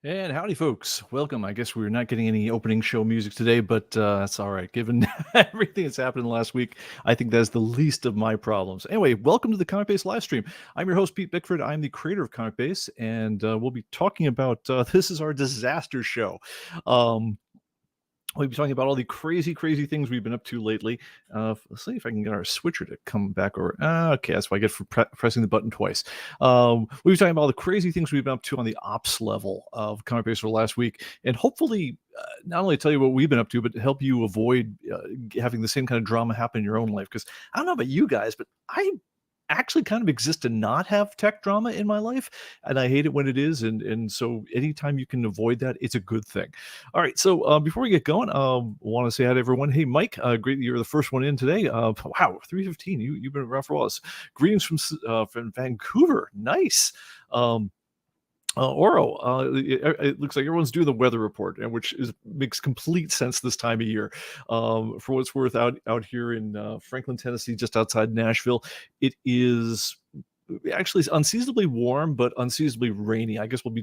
And howdy, folks. Welcome. I guess we're not getting any opening show music today, but that's all right. Given everything that's happened last week, I think that's the least of my problems. Anyway, welcome to the ComicBase live stream. I'm your host, Pete Bickford. I'm the creator of ComicBase, and we'll be talking about this is our disaster show. Um, We'll be talking about all the crazy, crazy things we've been up to lately. Let's see if I can get our switcher to come back over. Okay, that's what I get for pressing the button twice. We'll be talking about all the crazy things we've been up to on the ops level of Comic Base for the last week, and hopefully not only tell you what we've been up to, but help you avoid having the same kind of drama happen in your own life. Because I don't know about you guys, but I actually kind of exist to not have tech drama in my life, and I hate it when it is, and so anytime you can avoid that, it's a good thing. All right, so before we get going, want to say hi to everyone. Hey, Mike, great that you're the first one in today. Wow, 3:15. You've been around for a while. Greetings from Vancouver. Nice. Oro, it looks like everyone's doing the weather report, and which makes complete sense this time of year. For what it's worth, out here in Franklin, Tennessee, just outside Nashville, it is actually unseasonably warm, but unseasonably rainy. I guess we'll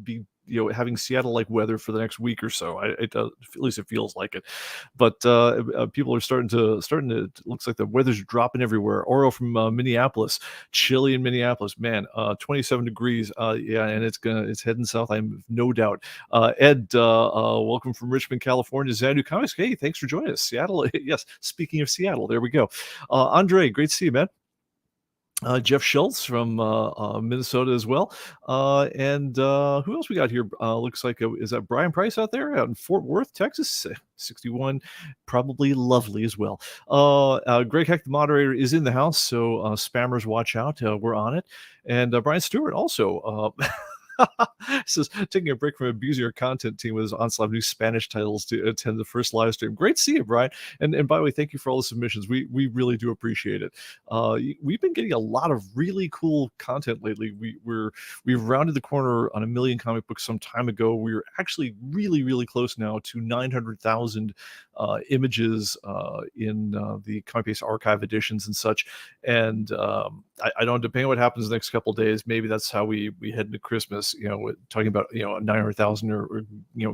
be having Seattle like weather for the next week or so. At least it feels like it. But people are starting to. It looks like the weather's dropping everywhere. Oro from Minneapolis, chilly in Minneapolis, man. 27 degrees. Yeah, and it's heading south. I'm no doubt. Ed, welcome from Richmond, California. Xanadu Comics. Hey, thanks for joining us. Seattle. Yes. Speaking of Seattle, there we go. Andre, great to see you, man. Jeff Schultz from Minnesota as well. And who else we got here? Looks like, is that Brian Price out there out in Fort Worth, Texas? 61, probably lovely as well. Greg Heck, the moderator, is in the house, so spammers, watch out. We're on it. And Brian Stewart also. Says taking a break from abusing our content team with his onslaught of new Spanish titles to attend the first live stream. Great to see you, Brian. And by the way, thank you for all the submissions. We really do appreciate it. We've been getting a lot of really cool content lately. We've rounded the corner on 1 million comic books some time ago. We're actually really close now to 900,000 images in the ComicBase archive editions and such. And I don't, depending on what happens the next couple of days, maybe that's how we head into Christmas, talking about 900,000 or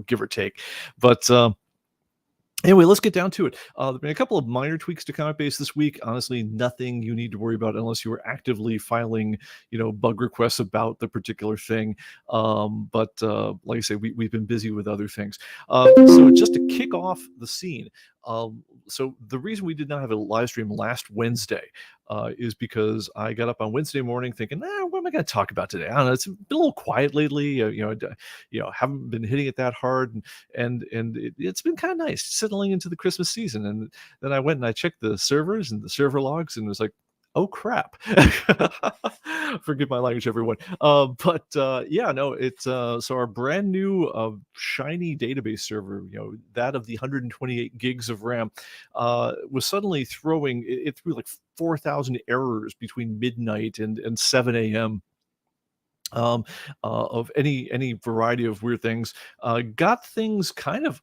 give or take. But anyway, let's get down to it. There have been a couple of minor tweaks to ComicBase this week. Honestly, nothing you need to worry about unless you are actively filing, bug requests about the particular thing. But like I say, we've been busy with other things. So just to kick off the scene, so the reason we did not have a live stream last Wednesday is because I got up on Wednesday morning thinking, what am I going to talk about today? I don't know. It's been a little quiet lately. Haven't been hitting it that hard, and it's been kind of nice settling into the Christmas season. And then I went and I checked the servers and the server logs, and it was like, oh crap. Forgive my language, everyone. It's so our brand new shiny database server, that of the 128 gigs of RAM, was suddenly throwing it threw like 4,000 errors between midnight and 7 a.m. Of any variety of weird things. Got things kind of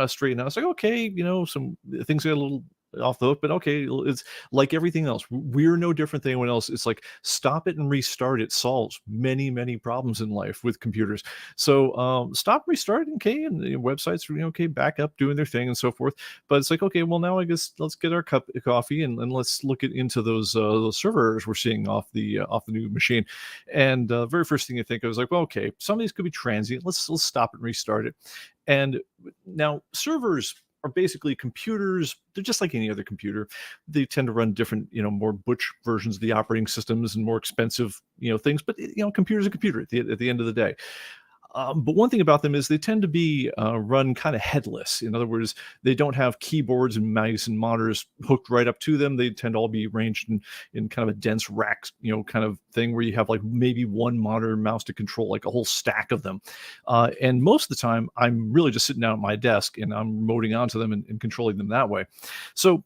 straightened out. It's like, okay, some things got a little off the hook, but okay, it's like everything else. We're no different than anyone else. It's like stop it and restart it solves many problems in life with computers. So stop, restart, okay, and websites are okay, back up, doing their thing and so forth. But it's like, okay, well, now I guess let's get our cup of coffee and let's look into those servers we're seeing off the new machine. And very first thing you think, I was like, well, okay, some of these could be transient. Let's stop and restart it. And now servers are basically computers. They're just like any other computer. They tend to run different, more butch versions of the operating systems and more expensive, things. But computer's a computer at the end of the day. But one thing about them is they tend to be run kind of headless. In other words, they don't have keyboards and mice and monitors hooked right up to them. They tend to all be arranged in kind of a dense rack, kind of thing where you have like maybe one monitor and mouse to control like a whole stack of them. And most of the time, I'm really just sitting down at my desk and I'm remoting onto them and controlling them that way. So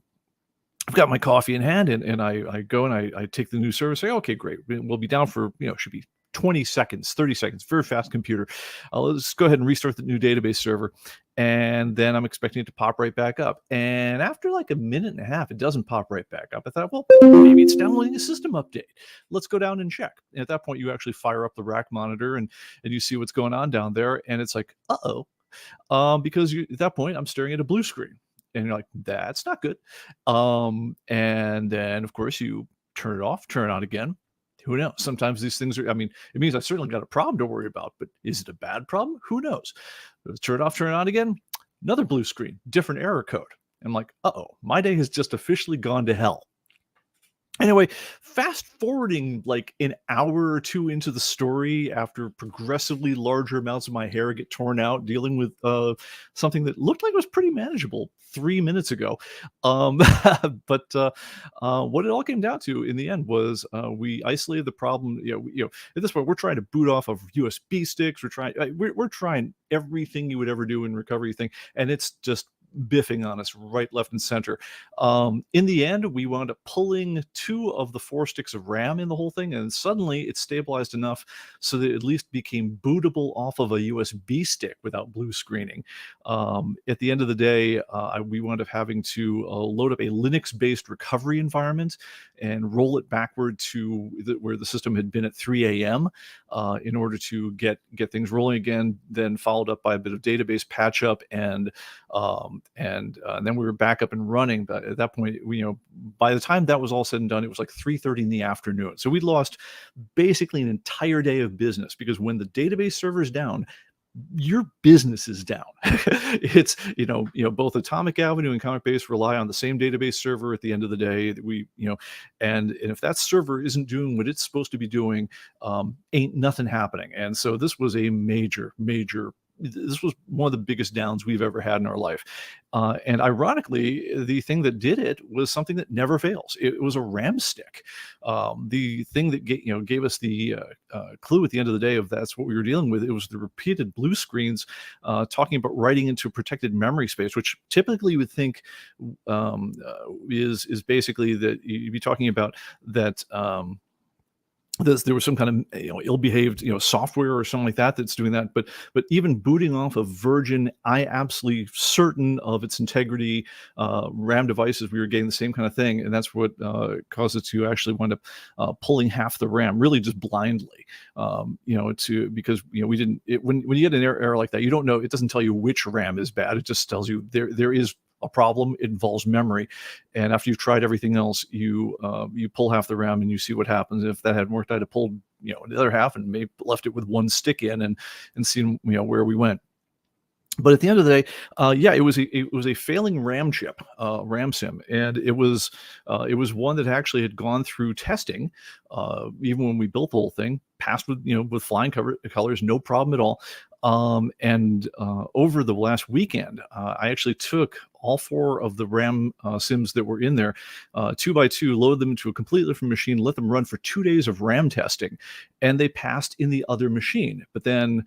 I've got my coffee in hand and I go and I take the new service, say, okay, great. We'll be down for, should be 20 seconds, 30 seconds, very fast computer. Let's go ahead and restart the new database server. And then I'm expecting it to pop right back up. And after like a minute and a half, it doesn't pop right back up. I thought, well, maybe it's downloading a system update. Let's go down and check. And at that point, you actually fire up the rack monitor and you see what's going on down there. And it's like, uh-oh. Because at that point, I'm staring at a blue screen. And you're like, that's not good. And then, of course, you turn it off, turn it on again. Who knows? Sometimes these things are, I mean, it means I certainly got a problem to worry about, but is it a bad problem? Who knows? Turn it off, turn it on again. Another blue screen, different error code. I'm like, uh-oh, my day has just officially gone to hell. Anyway, fast forwarding like an hour or two into the story after progressively larger amounts of my hair get torn out, dealing with something that looked like it was pretty manageable 3 minutes ago. But what it all came down to in the end was we isolated the problem. At this point, we're trying to boot off of USB sticks. We're trying everything you would ever do in recovery thing, and it's just biffing on us right, left, and center. In the end, we wound up pulling 2 of the 4 sticks of RAM in the whole thing, and suddenly it stabilized enough so that it at least became bootable off of a USB stick without blue screening. At the end of the day, we wound up having to load up a Linux-based recovery environment and roll it backward to where the system had been at 3 a.m. In order to get things rolling again, then followed up by a bit of database patch up, and then we were back up and running. But at that point, by the time that was all said and done, it was like 3:30 in the afternoon. So we'd lost basically an entire day of business, because when the database server is down, your business is down. It's both Atomic Avenue and ComicBase rely on the same database server at the end of the day. And if that server isn't doing what it's supposed to be doing, ain't nothing happening. And so this was a major this was one of the biggest downs we've ever had in our life. And ironically, the thing that did it was something that never fails. It was a RAM stick. The thing that gave us the clue at the end of the day of that's what we were dealing with. It was the repeated blue screens talking about writing into protected memory space, which typically you would think is basically that you'd be talking about that. There was some kind of ill-behaved software or something like that that's doing that, but even booting off of Virgin, I absolutely certain of its integrity RAM devices, we were getting the same kind of thing, and that's what caused it to actually wind up pulling half the RAM, really just blindly. Because we didn't. When you get an error like that, you don't know. It doesn't tell you which RAM is bad. It just tells you there is a problem. It involves memory, and after you've tried everything else, you pull half the RAM and you see what happens. If that hadn't worked, I'd have pulled the other half and maybe left it with 1 stick in and seen where we went. But at the end of the day, it was a failing RAM chip, RAM sim, and it was one that actually had gone through testing, even when we built the whole thing, passed with flying colors, no problem at all. And over the last weekend, I actually took all 4 of the RAM sims that were in there, 2 by 2, loaded them into a completely different machine, let them run for 2 days of RAM testing, and they passed in the other machine. But then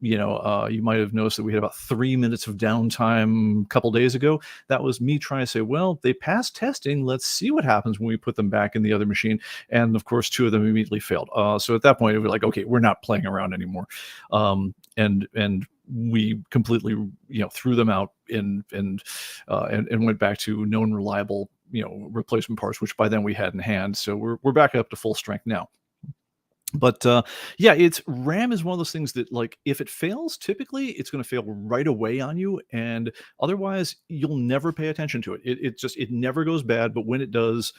you might have noticed that we had about 3 minutes of downtime a couple days ago. That was me trying to say, well, they passed testing. Let's see what happens when we put them back in the other machine. And of course, 2 of them immediately failed. So at that point, it was like, okay, we're not playing around anymore. And we completely, threw them out and went back to known reliable, replacement parts, which by then we had in hand. So we're back up to full strength now. But it's RAM is one of those things that, like, if it fails, typically it's going to fail right away on you, and otherwise you'll never pay attention to it. It never goes bad, but when it does,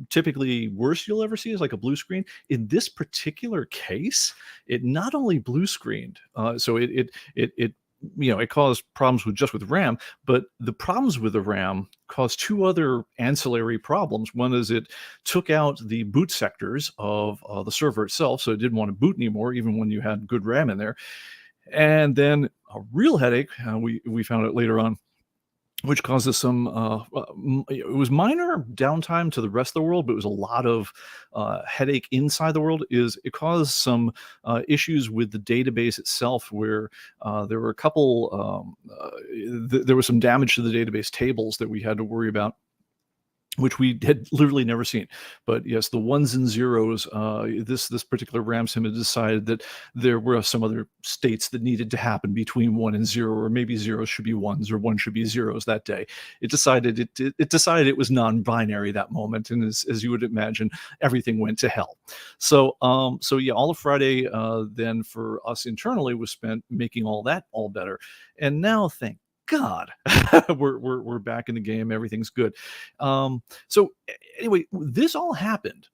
typically worst you'll ever see is like a blue screen. In this particular case, it not only blue screened, so it caused problems with RAM, but the problems with the RAM caused 2 other ancillary problems. One is it took out the boot sectors of the server itself, so it didn't want to boot anymore, even when you had good RAM in there. And then a real headache, we found out later on, which causes some, it was minor downtime to the rest of the world, but it was a lot of headache inside the world, is it caused some issues with the database itself, where there were a couple, there was some damage to the database tables that we had to worry about. which we had literally never seen. But yes, the ones and zeros, this particular RAM sim had decided that there were some other states that needed to happen between 1 and 0, or maybe zeros should be ones or one should be zeros that day. It decided it decided it was non-binary that moment, and as you would imagine, everything went to hell. So yeah, all of Friday then for us internally was spent making all that all better. And now, thank God, we're back in the game. Everything's good. So anyway, this all happened.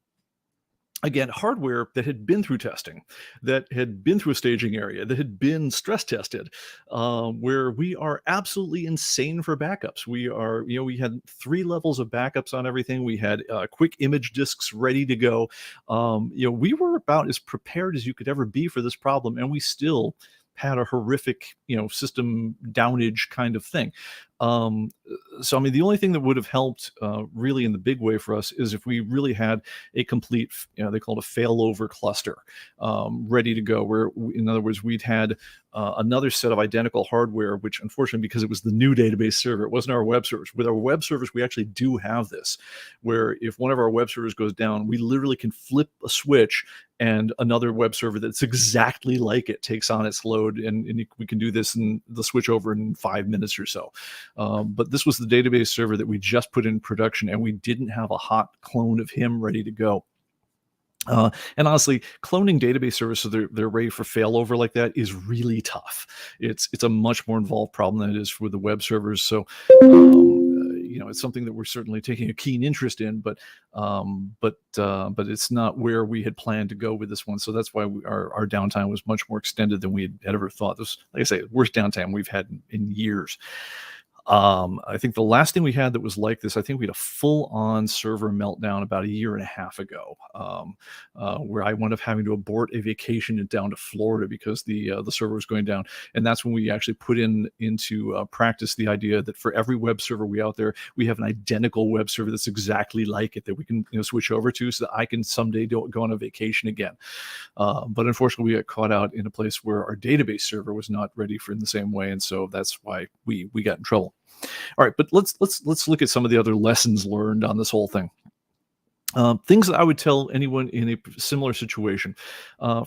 Again, hardware that had been through testing, that had been through a staging area, that had been stress tested, where we are absolutely insane for backups. We had 3 levels of backups on everything. We had quick image disks ready to go. We were about as prepared as you could ever be for this problem, and we still had a horrific, system downage kind of thing. So, I mean, the only thing that would have helped really in the big way for us is if we really had a complete, they call it a failover cluster ready to go, where, in other words, we'd had another set of identical hardware, which unfortunately, because it was the new database server, it wasn't our web servers. With our web servers, we actually do have this, where if one of our web servers goes down, we literally can flip a switch and another web server that's exactly like it takes on its load, and we can do this in the switch over in 5 minutes or so. But this was the database server that we just put in production, and we didn't have a hot clone of him ready to go. And honestly, cloning database servers so they're ready for failover like that is really tough. It's a much more involved problem than it is for the web servers. So, it's something that we're certainly taking a keen interest in, but it's not where we had planned to go with this one. So that's why our downtime was much more extended than we had ever thought. This, like I say, worst downtime we've had in years. I think the last thing we had that was like this, I think we had a full-on server meltdown about 1.5 years ago, where I wound up having to abort a vacation down to Florida because the server was going down. And that's when we actually put into practice the idea that for every web server out there, we have an identical web server that's exactly like it that we can switch over to, so that I can someday go on a vacation again. But unfortunately, we got caught out in a place where our database server was not ready for in the same way, and so that's why we got in trouble. All right, but let's look at some of the other lessons learned on this whole thing. Things that I would tell anyone in a similar situation.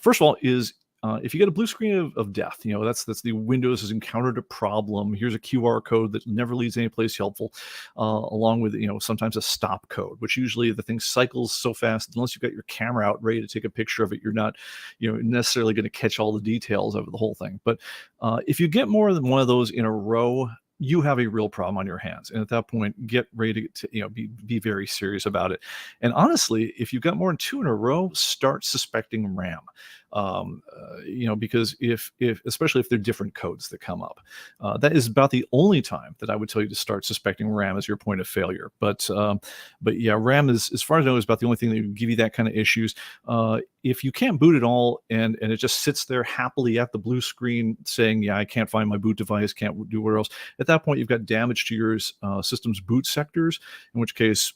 First of all, is if you get a blue screen of death, that's the Windows has encountered a problem. Here's a QR code that never leads anyplace helpful, along with sometimes a stop code, which usually the thing cycles so fast unless you've got your camera out ready to take a picture of it, you're not necessarily going to catch all the details of the whole thing. But if you get more than one of those in a row, you have a real problem on your hands. And at that point, get ready to be very serious about it. And honestly, if you've got more than 2 in a row, start suspecting RAM. Because if especially if they're different codes that come up, that is about the only time that I would tell you to start suspecting RAM as your point of failure. But yeah, RAM is, as far as I know, is about the only thing that would give you that kind of issues. If you can't boot at all and it just sits there happily at the blue screen saying, yeah, I can't find my boot device, can't do where else, at that point you've got damage to your system's boot sectors, in which case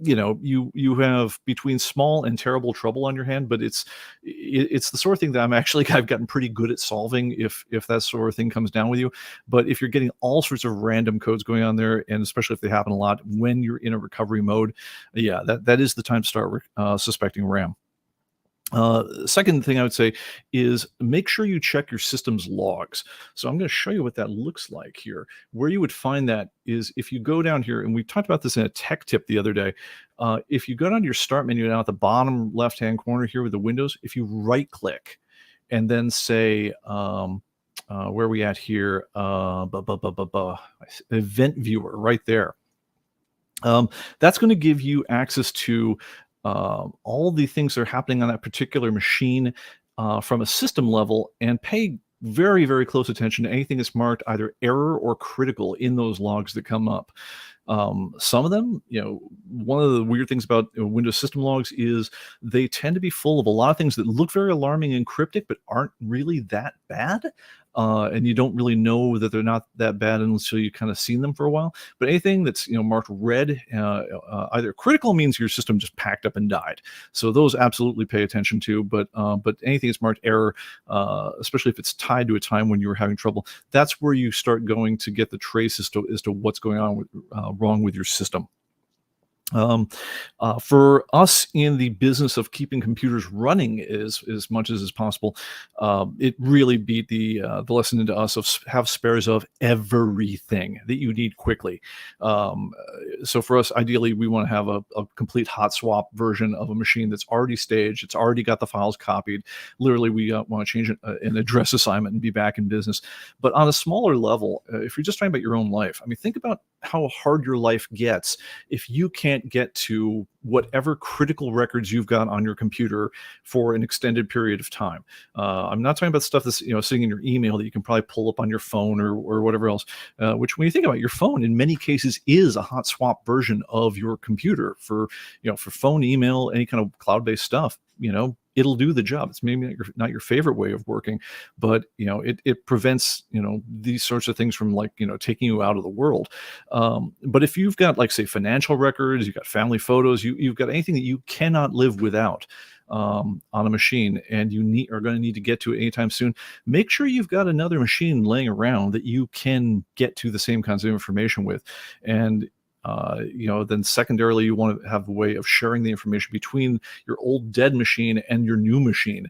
you have between small and terrible trouble on your hand. But it's the sort of thing that I've gotten pretty good at solving if that sort of thing comes down with you. But if you're getting all sorts of random codes going on there, and especially if they happen a lot when you're in a recovery mode, yeah, that is the time to start suspecting RAM. Second thing I would say is make sure you check your system's logs. So I'm going to show you what that looks like here. Where you would find that is if you go down here, and we talked about this in a tech tip the other day. If you go down to your start menu down at the bottom left-hand corner here with the Windows, if you right-click and then say, where are we at here? Event viewer right there. That's going to give you access to all the things that are happening on that particular machine from a system level, and pay very, very close attention to anything that's marked either error or critical in those logs that come up. Some of them, one of the weird things about Windows system logs is they tend to be full of a lot of things that look very alarming and cryptic, but aren't really that bad. And you don't really know that they're not that bad until you kind of seen them for a while. But anything that's marked red, either critical means your system just packed up and died. So those absolutely pay attention to. But anything that's marked error, especially if it's tied to a time when you were having trouble, that's where you start going to get the trace as to what's going on with wrong with your system. Um, for us in the business of keeping computers running as much as is possible, it really beat the lesson into us of have spares of everything that you need quickly. So for us, ideally, we want to have a complete hot swap version of a machine that's already staged. It's already got the files copied. Literally, we want to change an address assignment and be back in business. But on a smaller level, if you're just talking about your own life, I mean, think about how hard your life gets if you can't get to whatever critical records you've got on your computer for an extended period of time. I'm not talking about stuff that's sitting in your email that you can probably pull up on your phone or whatever else. Which, when you think about it, your phone, in many cases, is a hot swap version of your computer for for phone, email, any kind of cloud-based stuff. It'll do the job. It's maybe not your favorite way of working, but it prevents these sorts of things from taking you out of the world. But if you've got, like, say, financial records, you've got family photos, you've got anything that you cannot live without on a machine, and are going to need to get to it anytime soon, make sure you've got another machine laying around that you can get to the same kinds of information with. And then secondarily, you want to have a way of sharing the information between your old dead machine and your new machine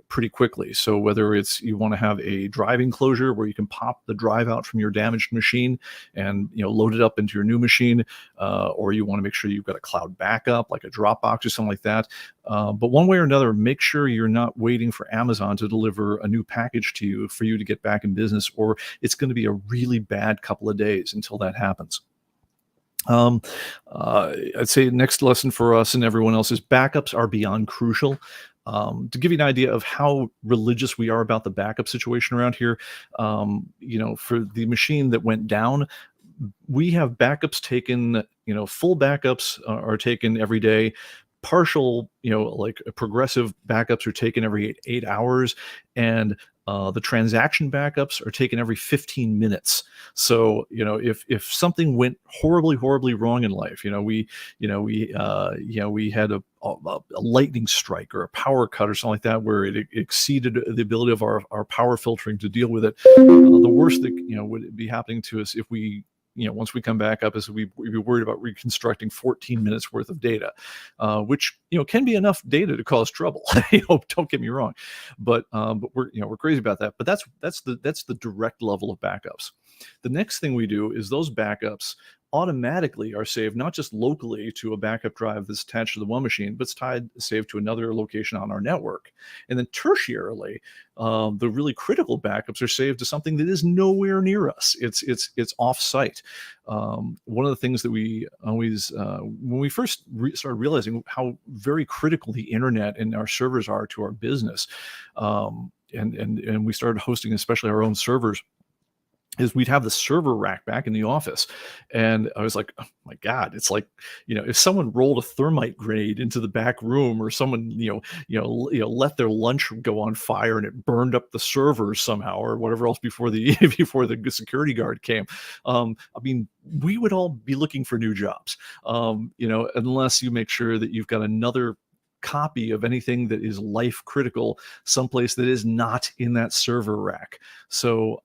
pretty quickly. So whether it's you want to have a drive enclosure where you can pop the drive out from your damaged machine and load it up into your new machine, or you want to make sure you've got a cloud backup like a Dropbox or something like that. But one way or another, make sure you're not waiting for Amazon to deliver a new package to you for you to get back in business, or it's going to be a really bad couple of days until that happens. Um, I'd say next lesson for us and everyone else is backups are beyond crucial. To give you an idea of how religious we are about the backup situation around here, for the machine that went down, we have backups taken, full backups are taken every day. Partial, like progressive backups are taken every 8 hours, and the transaction backups are taken every 15 minutes. So, if something went horribly wrong in life, we had a lightning strike or a power cut or something like that, where it exceeded the ability of our power filtering to deal with it. The worst that would be happening to us if we once we come back up, is we'd be worried about reconstructing 14 minutes worth of data, which can be enough data to cause trouble. Don't get me wrong, but we're crazy about that. But that's the direct level of backups. The next thing we do is those backups automatically are saved, not just locally to a backup drive that's attached to the one machine, but it's saved to another location on our network. And then tertiarily, the really critical backups are saved to something that is nowhere near us. It's off-site. One of the things that we always, when we first started realizing how very critical the internet and our servers are to our business, and we started hosting especially our own servers, is we'd have the server rack back in the office. And I was like, oh my God, it's like, if someone rolled a thermite grenade into the back room, or someone, let their lunch go on fire and it burned up the servers somehow or whatever else before the before the security guard came. I mean, we would all be looking for new jobs, unless you make sure that you've got another copy of anything that is life critical someplace that is not in that server rack. So,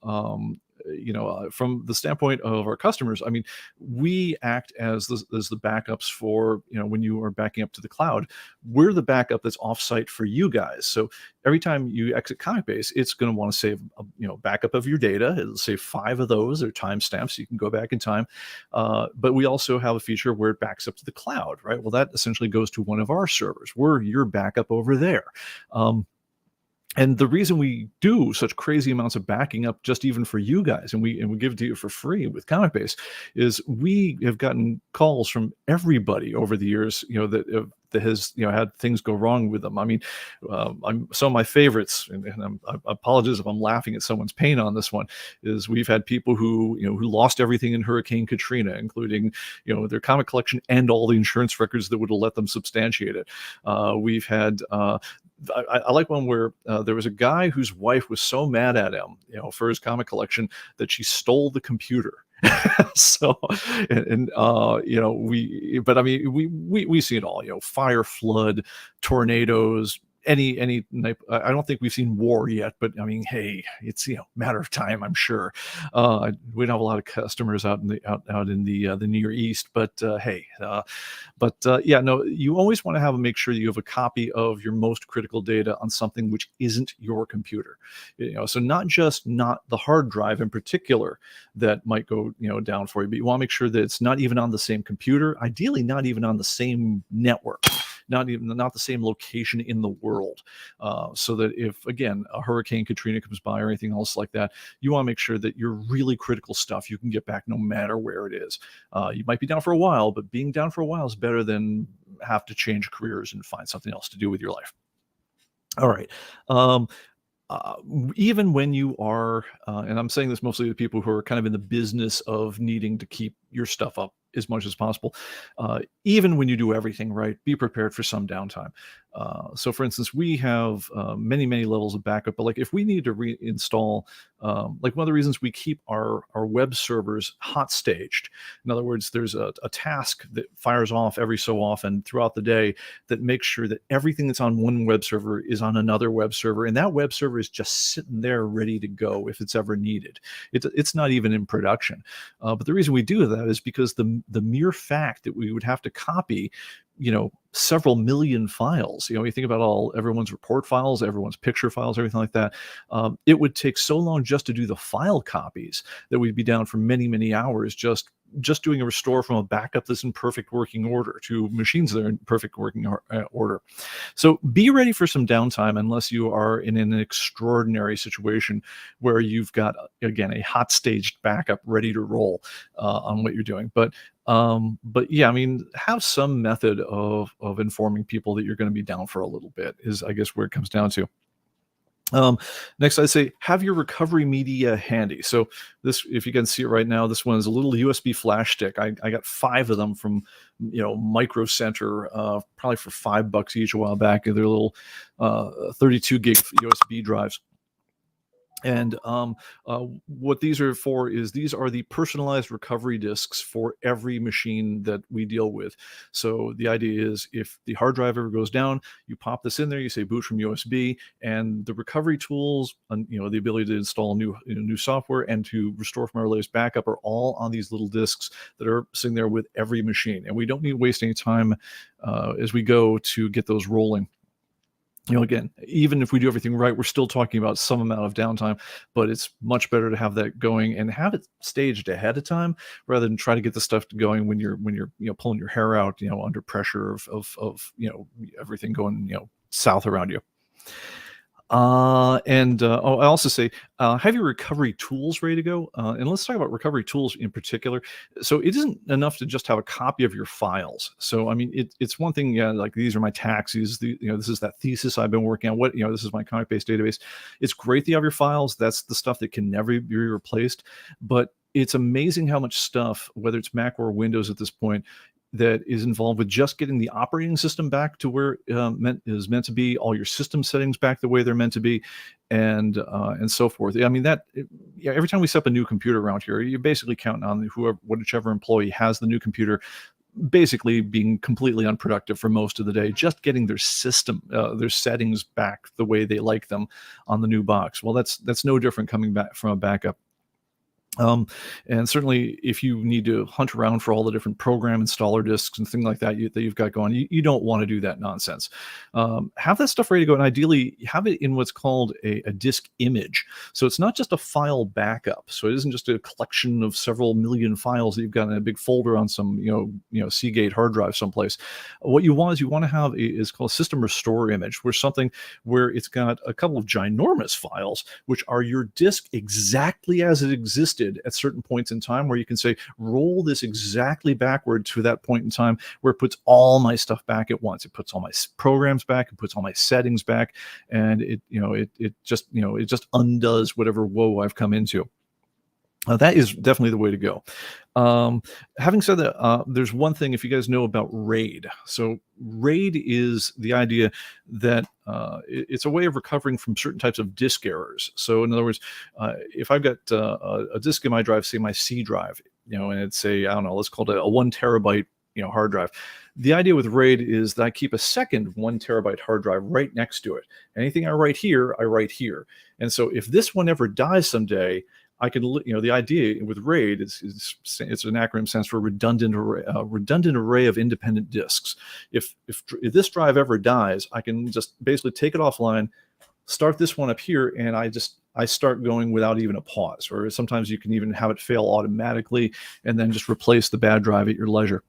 from the standpoint of our customers, I mean, we act as the backups for, when you are backing up to the cloud, we're the backup that's offsite for you guys. So every time you exit ComicBase, it's going to want to save backup of your data. It'll save 5 of those. They're timestamps, so you can go back in time. But we also have a feature where it backs up to the cloud, right? Well, that essentially goes to one of our servers. We're your backup over there. And the reason we do such crazy amounts of backing up, just even for you guys, and we give it to you for free with ComicBase, is we have gotten calls from everybody over the years, that has had things go wrong with them. I mean, some of my favorites, and I apologize if I'm laughing at someone's pain on this one, is we've had people who lost everything in Hurricane Katrina, including their comic collection and all the insurance records that would have let them substantiate it. We've had. I like one where there was a guy whose wife was so mad at him, for his comic collection, that she stole the computer. So, but I mean, we see it all, fire, flood, tornadoes, I don't think we've seen war yet, but I mean, hey, it's matter of time, I'm sure. We don't have a lot of customers out in the Near East, but hey, yeah, no, you always want to make sure that you have a copy of your most critical data on something which isn't your computer. So not the hard drive in particular that might go down for you, but you want to make sure that it's not even on the same computer, ideally not even on the same network, not the same location in the world, so that if again a Hurricane Katrina comes by or anything else like that, you want to make sure that your really critical stuff you can get back no matter where it is. You might be down for a while, but being down for a while is better than have to change careers and find something else to do with your life. All right. Um, uh, Even when you are, and I'm saying this mostly to people who are kind of in the business of needing to keep your stuff up as much as possible, even when you do everything right, be prepared for some downtime. So, for instance, we have many levels of backup, but like if we need to reinstall, like one of the reasons we keep our web servers hot staged. In other words, there's a task that fires off every so often throughout the day that makes sure that everything that's on one web server is on another web server, and that web server is just sitting there ready to go if it's ever needed. It's not even in production. But the reason we do that is because the mere fact that we would have to copy, several million files. You think about everyone's report files, everyone's picture files, everything like that. It would take so long just to do the file copies that we'd be down for many hours just doing a restore from a backup that's in perfect working order to machines that are in perfect working order. So be ready for some downtime unless you are in an extraordinary situation where you've got, again, a hot staged backup ready to roll on what you're doing. But yeah, I mean, have some method of informing people that you're going to be down for a little bit is, I guess, where it comes down to. Next, I'd say have your recovery media handy. So this, if you can see it right now, this one is a little USB flash stick. I got 5 of them from, Micro Center, probably for $5 each a while back. They're little 32 gig USB drives. And what these are for is these are the personalized recovery disks for every machine that we deal with. So the idea is if the hard drive ever goes down, you pop this in there, you say boot from USB, and the recovery tools, and the ability to install new software and to restore from our latest backup are all on these little disks that are sitting there with every machine. And we don't need to waste any time as we go to get those rolling. Again, even if we do everything right, we're still talking about some amount of downtime, but it's much better to have that going and have it staged ahead of time rather than try to get the stuff going when you're pulling your hair out, under pressure of everything going, south around you. I also say, have your recovery tools ready to go. And let's talk about recovery tools in particular. So it isn't enough to just have a copy of your files. So, I mean, it's one thing, yeah, like these are my taxes, this is that thesis I've been working on, this is my ComicBase database. It's great that you have your files. That's the stuff that can never be replaced. But it's amazing how much stuff, whether it's Mac or Windows at this point, that is involved with just getting the operating system back to where is meant to be, all your system settings back the way they're meant to be, and so forth. I mean, every time we set up a new computer around here, you're basically counting on whichever employee has the new computer basically being completely unproductive for most of the day, just getting their system, their settings back the way they like them on the new box. Well, that's no different coming back from a backup. And certainly if you need to hunt around for all the different program installer disks and things like that that you've got going, you don't want to do that nonsense. Have that stuff ready to go, and ideally have it in what's called a disk image. So it's not just a file backup. So it isn't just a collection of several million files that you've got in a big folder on some Seagate hard drive someplace. What you want to have is called a system restore image, where it's got a couple of ginormous files which are your disk exactly as it existed at certain points in time, where you can say roll this exactly backward to that point in time where it puts all my stuff back at once. It puts all my programs back, it puts all my settings back, and it just undoes whatever woe I've come into. That is definitely the way to go. Having said that, there's one thing, if you guys know about RAID. So RAID is the idea that it's a way of recovering from certain types of disk errors. So in other words, if I've got a disk in my drive, say my C drive, and it's I don't know, let's call it a 1 terabyte hard drive. The idea with RAID is that I keep a second 1 terabyte hard drive right next to it. Anything I write here, I write here. And so if this one ever dies someday, I can, the idea with RAID is it's an acronym, stands for redundant array of independent disks. If this drive ever dies, I can just basically take it offline, start this one up here, and I start going without even a pause. Or sometimes you can even have it fail automatically and then just replace the bad drive at your leisure.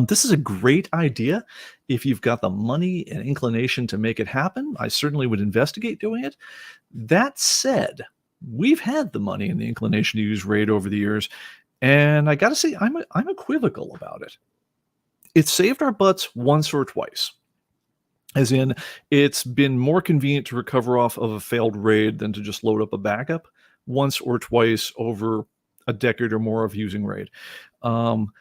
This is a great idea if you've got the money and inclination to make it happen. I certainly would investigate doing it. That said, we've had the money and the inclination to use RAID over the years, and I got to say, I'm equivocal about it. It saved our butts once or twice. As in, it's been more convenient to recover off of a failed RAID than to just load up a backup once or twice over a decade or more of using RAID. On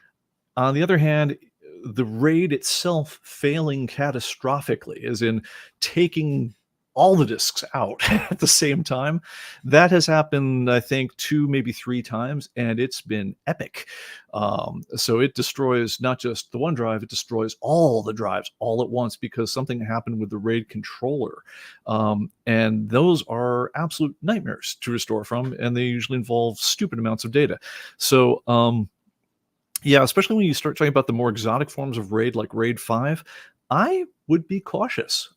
the other hand, the RAID itself failing catastrophically, as in taking all the disks out at the same time, that has happened, I think, 2, maybe 3 times, and it's been epic. So it destroys not just the one drive, it destroys all the drives all at once because something happened with the RAID controller. And those are absolute nightmares to restore from, and they usually involve stupid amounts of data. So, yeah, especially when you start talking about the more exotic forms of RAID, like RAID 5, I would be cautious.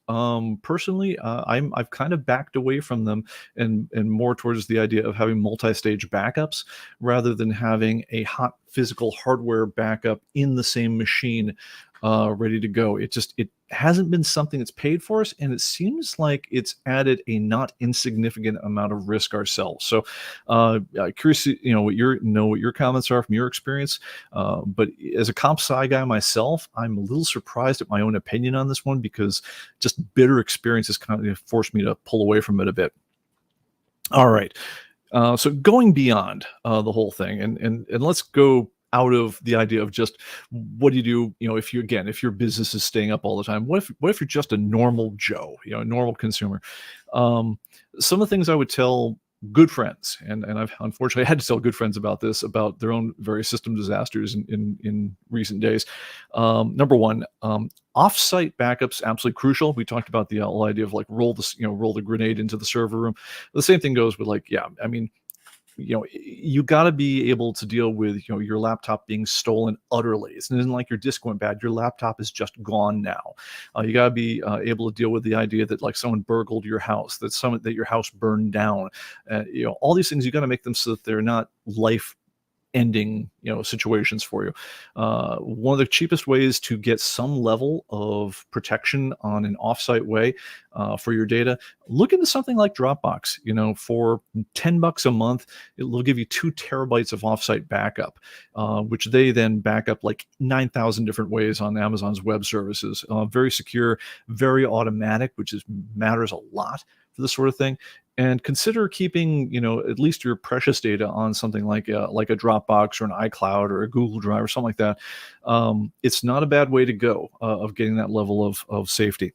Personally, I've kind of backed away from them and more towards the idea of having multi-stage backups rather than having a hot physical hardware backup in the same machine ready to go. It hasn't been something that's paid for us, and it seems like it's added a not insignificant amount of risk ourselves. So, curious, what your comments are from your experience. But as a comp sci guy myself, I'm a little surprised at my own opinion on this one because just bitter experiences kind of forced me to pull away from it a bit. All right. So going beyond the whole thing, and let's go out of the idea of just what do you do, if your business is staying up all the time. What if you're just a normal Joe, a normal consumer? Some of the things I would tell good friends, and I've unfortunately had to tell good friends about this, about their own various system disasters in recent days. Number one, off-site backups absolutely crucial. We talked about the whole idea of like roll the grenade into the server room. The same thing goes with you got to be able to deal with your laptop being stolen utterly. It isn't like your disk went bad, your laptop is just gone now. You got to be able to deal with the idea that like someone burgled your house, that your house burned down. All these things, you got to make them so that they're not life ending situations for you. One of the cheapest ways to get some level of protection on an offsite way for your data, look into something like Dropbox. For $10 a month, it'll give you 2 terabytes of offsite backup, which they then back up like 9,000 different ways on Amazon's web services. Very secure, very automatic, which matters a lot for this sort of thing. And consider keeping, at least your precious data on something like a Dropbox or an iCloud or a Google Drive or something like that. It's not a bad way to go of getting that level of safety.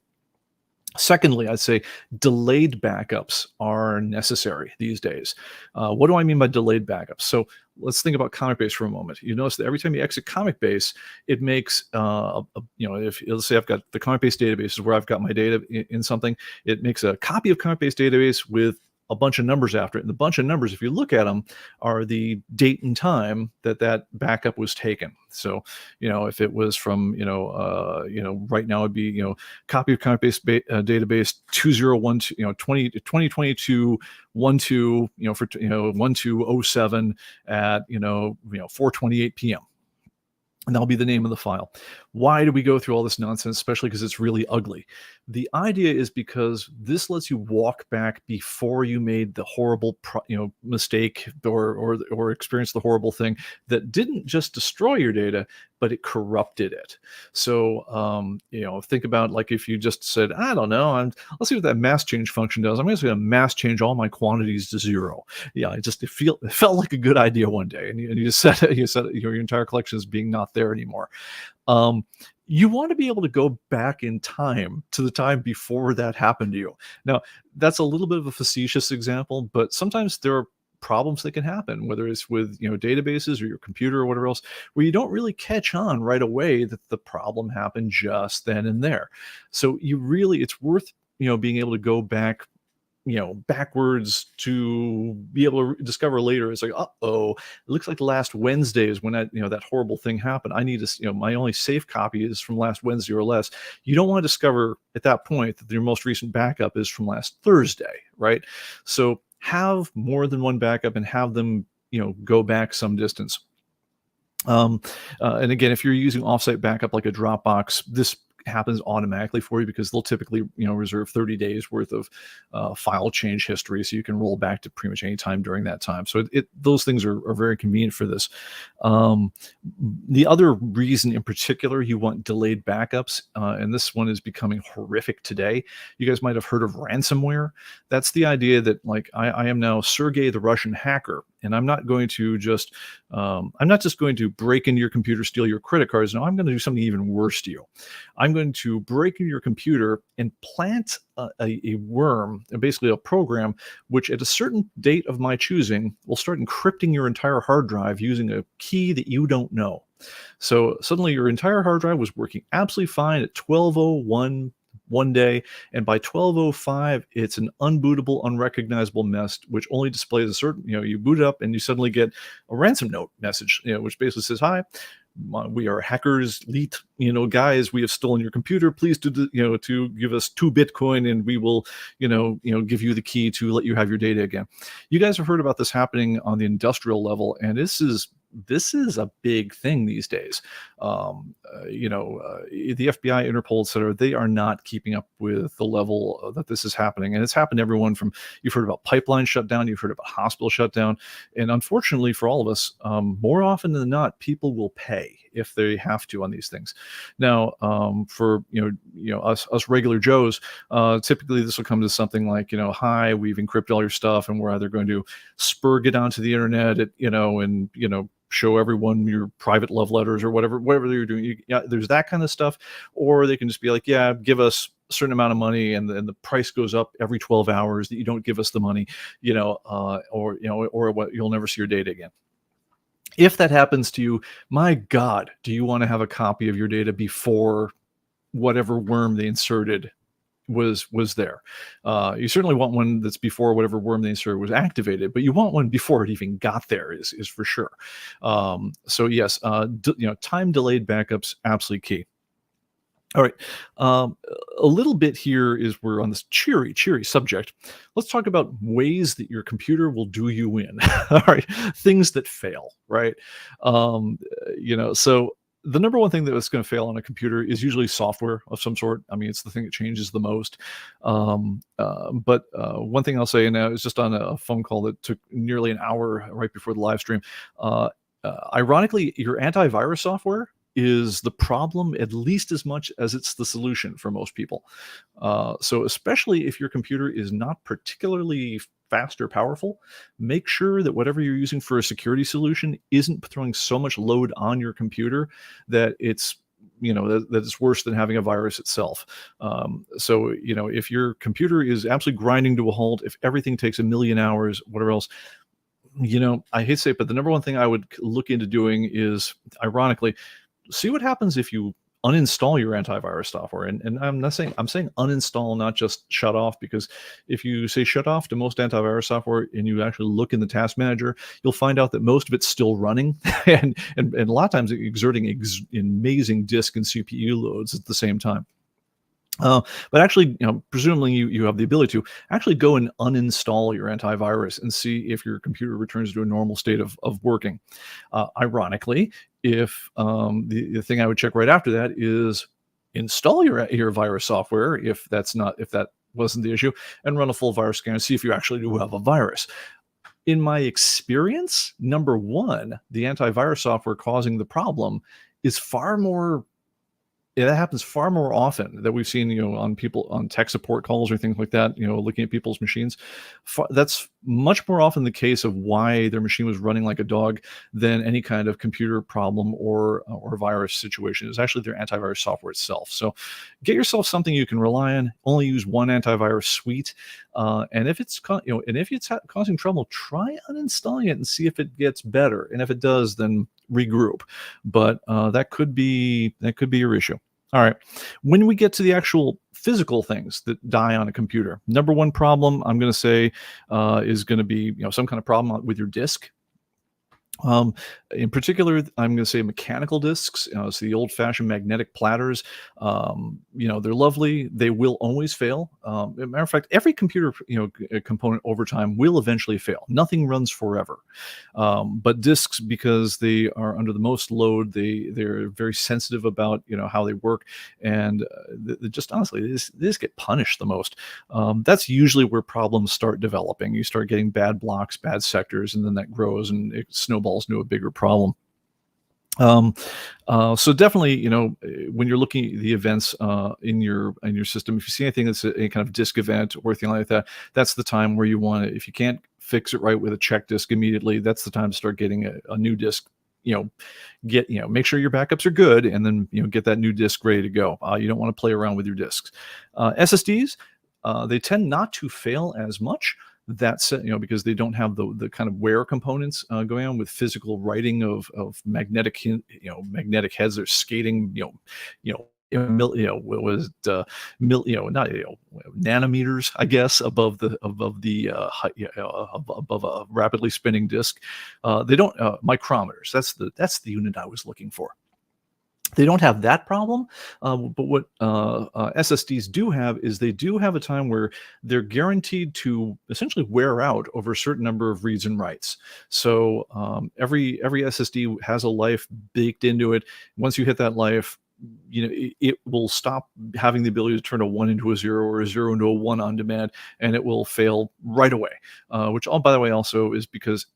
Secondly, I'd say delayed backups are necessary these days. What do I mean by delayed backups? So let's think about ComicBase for a moment. You notice that every time you exit ComicBase, it makes, if let's say I've got the ComicBase database is where I've got my data in something, it makes a copy of ComicBase database with a bunch of numbers after it. And the bunch of numbers, if you look at them, are the date and time that backup was taken. So, if it was from, right now it'd be, copy of ComicBase database 2012, 2022 12, for 1207 at 4:28 p.m. And that'll be the name of the file. Why do we go through all this nonsense, especially because it's really ugly? The idea is because this lets you walk back before you made the horrible mistake or experienced the horrible thing that didn't just destroy your data, but it corrupted it. So, think about like if you just said, I don't know, let's see what that mass change function does. I'm just going to mass change all my quantities to 0. Yeah, it felt like a good idea one day, and you set your entire collection as being not there anymore. You want to be able to go back in time to the time before that happened to you. Now, that's a little bit of a facetious example, but sometimes there are problems that can happen, whether it's with, databases or your computer or whatever else, where you don't really catch on right away that the problem happened just then and there. So it's worth, being able to go back, backwards, to be able to discover later. It's like, uh-oh, it looks like last Wednesday is when that horrible thing happened. I need to, my only safe copy is from last Wednesday or less. You don't want to discover at that point that your most recent backup is from last Thursday, right? So have more than one backup and have them, go back some distance. And again, if you're using offsite backup like a Dropbox, this happens automatically for you because they'll typically, reserve 30 days worth of file change history, so you can roll back to pretty much any time during that time. So those things are very convenient for this. The other reason in particular you want delayed backups, and this one is becoming horrific today. You guys might have heard of ransomware. That's the idea that, like, I am now Sergey the Russian hacker, and I'm not going to just I'm not just going to break into your computer, steal your credit cards. No, I'm going to do something even worse to you. I'm going to break into your computer and plant a worm, basically a program, which at a certain date of my choosing will start encrypting your entire hard drive using a key that you don't know. So suddenly your entire hard drive was working absolutely fine at 12:01 one day, and by 12:05 it's an unbootable, unrecognizable mess, which only displays a certain, you boot it up and you suddenly get a ransom note message, which basically says, hi, we are hackers, elite, guys, we have stolen your computer, please to give us 2 Bitcoin and we will, give you the key to let you have your data again. You guys have heard about this happening on the industrial level, and this is a big thing these days. The FBI, Interpol, et cetera, they are not keeping up with the level that this is happening. And it's happened to everyone from, you've heard about pipeline shutdown, you've heard about hospital shutdown. And unfortunately for all of us, more often than not, people will pay if they have to on these things. Now, for, us regular Joes, typically this will come to something like, hi, we've encrypted all your stuff and we're either going to spurg it onto the internet, and, show everyone your private love letters or whatever you're doing. There's that kind of stuff. Or they can just be like, yeah, give us a certain amount of money, and then the price goes up every 12 hours that you don't give us the money, or what, you'll never see your data again. If that happens to you, my God, do you want to have a copy of your data before whatever worm they inserted was there? You certainly want one that's before whatever worm they inserted was activated, but you want one before it even got there, is for sure. So yes, time delayed backups, absolutely key. All right, a little bit here is we're on this cheery subject. Let's talk about ways that your computer will do you in. All right, things that fail, right? So the number one thing that is going to fail on a computer is usually software of some sort. I mean, it's the thing that changes the most. But one thing I'll say, and I was just on a phone call that took nearly an hour right before the live stream. Ironically, your antivirus software is the problem at least as much as it's the solution for most people. So especially if your computer is not particularly fast or powerful, make sure that whatever you're using for a security solution isn't throwing so much load on your computer that it's that it's worse than having a virus itself. So if your computer is absolutely grinding to a halt, if everything takes 1,000,000 hours, whatever else, I hate to say it, but the number one thing I would look into doing is, ironically, see what happens if you uninstall your antivirus software. And I'm saying uninstall, not just shut off, because if you say shut off to most antivirus software and you actually look in the task manager, you'll find out that most of it's still running and a lot of times exerting amazing disk and CPU loads at the same time. But actually, presumably you have the ability to actually go and uninstall your antivirus and see if your computer returns to a normal state of working. Ironically, if the thing I would check right after that is install your virus software, if that wasn't the issue, and run a full virus scan and see if you actually do have a virus. In my experience, number one, the antivirus software causing the problem is far more Yeah, that happens far more often that we've seen, on people on tech support calls or things like that, looking at people's machines. That's much more often the case of why their machine was running like a dog than any kind of computer problem or virus situation. It's actually their antivirus software itself. So get yourself something you can rely on. Only use one antivirus suite, and if it's causing trouble, try uninstalling it and see if it gets better. And if it does, then regroup. But that could be your issue. All right. When we get to the actual physical things that die on a computer, number one problem I'm going to say is going to be some kind of problem with your disk. In particular, I'm going to say mechanical discs. So the old-fashioned magnetic platters. They're lovely. They will always fail. As a matter of fact, every computer component over time will eventually fail. Nothing runs forever. But discs, because they are under the most load, they're very sensitive about how they work, and just honestly, they just get punished the most. That's usually where problems start developing. You start getting bad blocks, bad sectors, and then that grows and it snowballs into a bigger problem. So definitely, when you're looking at the events in your system, if you see anything that's any kind of disk event or anything like that, that's the time where you want it. If you can't fix it right with a check disk immediately, that's the time to start getting a new disk. Make sure your backups are good, and then get that new disk ready to go. You don't want to play around with your disks. SSDs, they tend not to fail as much. That's because they don't have the kind of wear components going on with physical writing of magnetic heads. They're skating what was it, not nanometers, I guess, above a rapidly spinning disk. They don't micrometers. That's the unit I was looking for. They don't have that problem, but what SSDs do have is they do have a time where they're guaranteed to essentially wear out over a certain number of reads and writes. So every SSD has a life baked into it. Once you hit that life, it will stop having the ability to turn a 1 into a 0 or a 0 into a 1 on demand, and it will fail right away. Which, by the way, also is because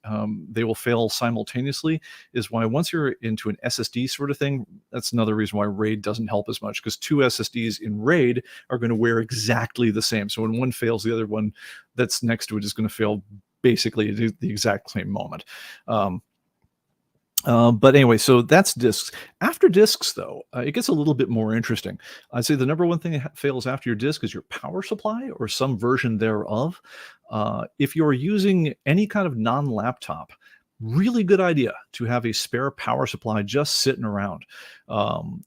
they will fail simultaneously. Is why once you're into an SSD sort of thing, that's another reason why RAID doesn't help as much, because two SSDs in RAID are going to wear exactly the same. So when one fails, the other one that's next to it is going to fail basically at the exact same moment. But anyway, so that's disks. After disks, though, it gets a little bit more interesting. I'd say the number one thing that fails after your disk is your power supply or some version thereof. If you're using any kind of non-laptop, really good idea to have a spare power supply just sitting around.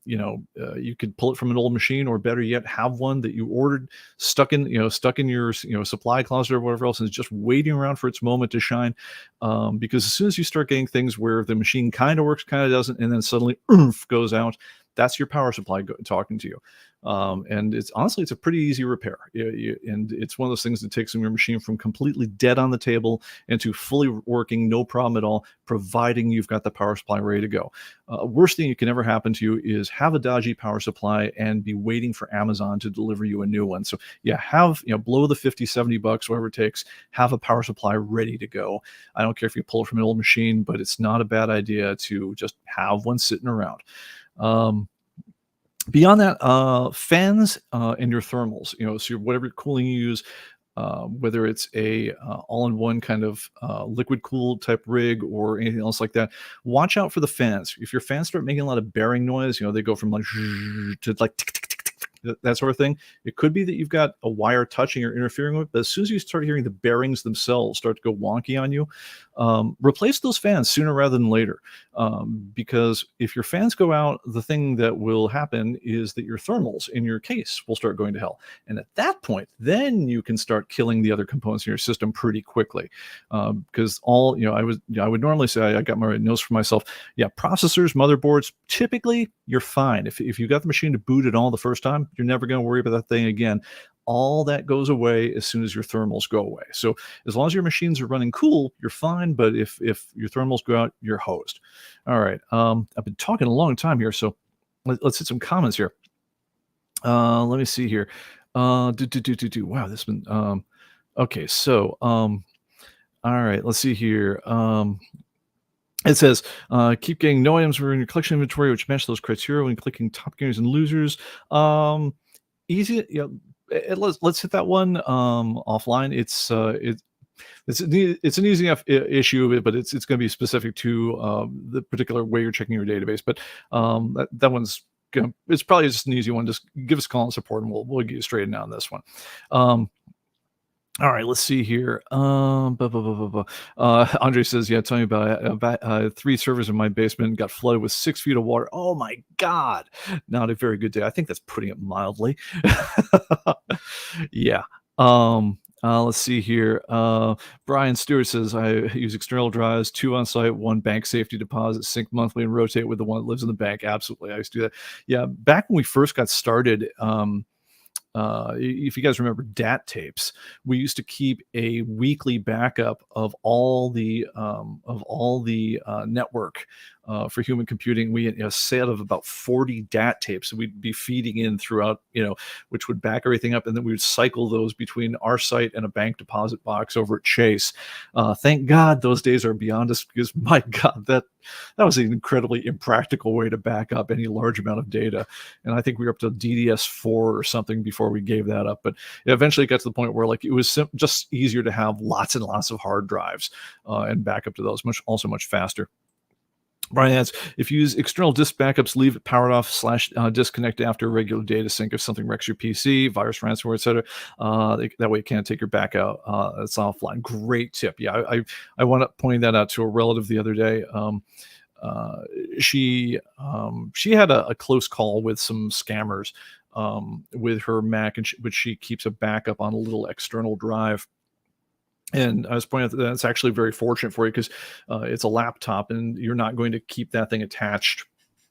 You could pull it from an old machine, or better yet, have one that you ordered stuck in your supply closet or whatever else, and it's just waiting around for its moment to shine. Because as soon as you start getting things where the machine kind of works, kind of doesn't, and then suddenly oomph goes out, that's your power supply talking to you. And it's a pretty easy repair. And it's one of those things that takes your machine from completely dead on the table into fully working, no problem at all, providing you've got the power supply ready to go. Worst thing that can ever happen to you is have a dodgy power supply and be waiting for Amazon to deliver you a new one. So blow the 50, 70 bucks, whatever it takes, have a power supply ready to go. I don't care if you pull it from an old machine, but it's not a bad idea to just have one sitting around. Beyond that, fans and your thermals, so whatever cooling you use, whether it's a all-in-one kind of liquid cooled type rig or anything else like that, watch out for the fans. If your fans start making a lot of bearing noise, they go from like to like tick, tick, tick, tick, that sort of thing. It could be that you've got a wire touching or interfering with it, but as soon as you start hearing the bearings themselves start to go wonky on you, replace those fans sooner rather than later. Because if your fans go out, the thing that will happen is that your thermals in your case will start going to hell. And at that point, then you can start killing the other components in your system pretty quickly. Because I would normally say, I got my notes for myself. Yeah, processors, motherboards, typically you're fine. If you got the machine to boot it all the first time, you're never going to worry about that thing again. All that goes away as soon as your thermals go away. So as long as your machines are running cool, you're fine. But if your thermals go out, you're hosed. All right. I've been talking a long time here, so let's hit some comments here. Let me see here. Wow, this has been okay. So all right, let's see here. It says, keep getting no items were in your collection inventory which match those criteria when clicking top gainers and losers. Easy, let's hit that one offline. It's an easy enough issue, but it's going to be specific to the particular way you're checking your database. But that one's it's probably just an easy one. Just give us a call and support, and we'll get you straightened out on this one. All right, let's see here. Andre says, "Yeah, tell me about 3 servers in my basement got flooded with 6 feet of water. Oh my God, not a very good day. I think that's putting it mildly." Yeah. Let's see here. Brian Stewart says, "I use external drives, 2 on site, 1 bank safety deposit, sync monthly, and rotate with the one that lives in the bank." Absolutely, I used to do that. Yeah, back when we first got started. If you guys remember DAT tapes, we used to keep a weekly backup of all the network for human computing. We had a set of about 40 DAT tapes that we'd be feeding in throughout, which would back everything up, and then we would cycle those between our site and a bank deposit box over at Chase. Thank God those days are beyond us, because my God, that was an incredibly impractical way to back up any large amount of data. And I think we were up to DDS4 or something before we gave that up. But it eventually got to the point where it was just easier to have lots and lots of hard drives and back up to those also much faster. Brian adds, if you use external disk backups, leave it powered off / disconnect after regular data sync if something wrecks your PC, virus, ransomware, etc. That way it can't take your back out. It's offline. Great tip. Yeah, I wound up pointing that out to a relative the other day. She had a close call with some scammers with her Mac, but she keeps a backup on a little external drive. And I was pointing out that that's actually very fortunate for you, because it's a laptop and you're not going to keep that thing attached